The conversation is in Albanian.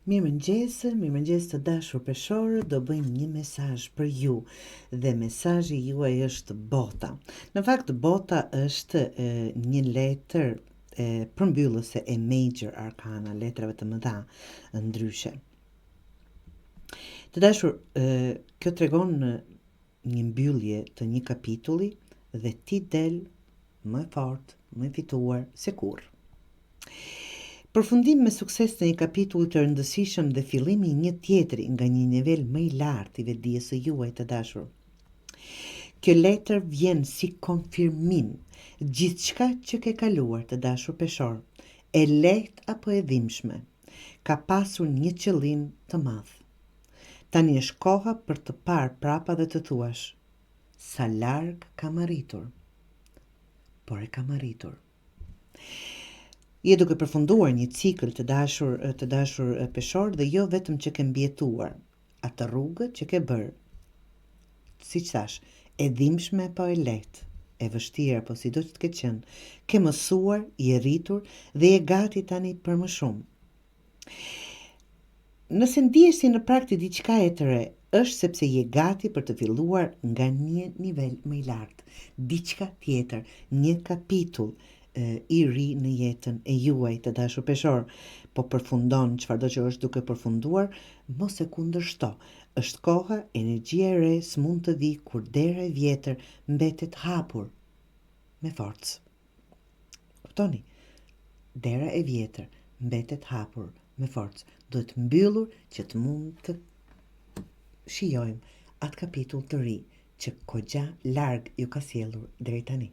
Mirëmëngjes të dashur peshorë, do bëjmë një mesazh për ju dhe mesazhi juaj është bota. Në fakt bota është një letër përmbyllëse e Major Arcana, letrave të mëdha ndryshe. Të dashur, kjo tregon një mbyllje të një kapitulli dhe ti del më fort, më fituar se kurrë. Përfundim me sukses të një kapitulli të rëndësishëm dhe fillimi i një tjetri nga një nivel më i lartë i vetdijes së juaj të dashur. Kjo letër vjen si konfirmim gjithçka që ke kaluar të dashur peshor, e lehtë apo e dhimbshme, ka pasur një qëllim të madh. Tani është koha për të parë prapa dhe të thuash: sa larg kam arritur, por e kam arritur. Je duke përfunduar një cikël të dashur peshor dhe jo vetëm që ke mbjetuar atë rrugë që ke bërë. Siç thash, e dhimbshme apo e lehtë, e vështirë apo sido që të ketë qenë, ke mësuar, je rritur dhe je gati tani për më shumë. Nëse ndihesh si në praktikë diçka e të re, është sepse je gati për të filluar nga një nivel më i lartë, diçka tjetër, një kapitull i ri në jetën e juaj të dashur peshor, po përfundon çfarëdo që është duke përfunduar, mos e kundërshto. Është koha, energjia e re s'mund të vi kur dera e vjetër mbetet hapur me forcë. Kuptoni? Dera e vjetër mbetet hapur me forcë, duhet mbyllur që të mund të shijojmë atë kapitull të ri që kogja larg ju ka sjellur deri tani.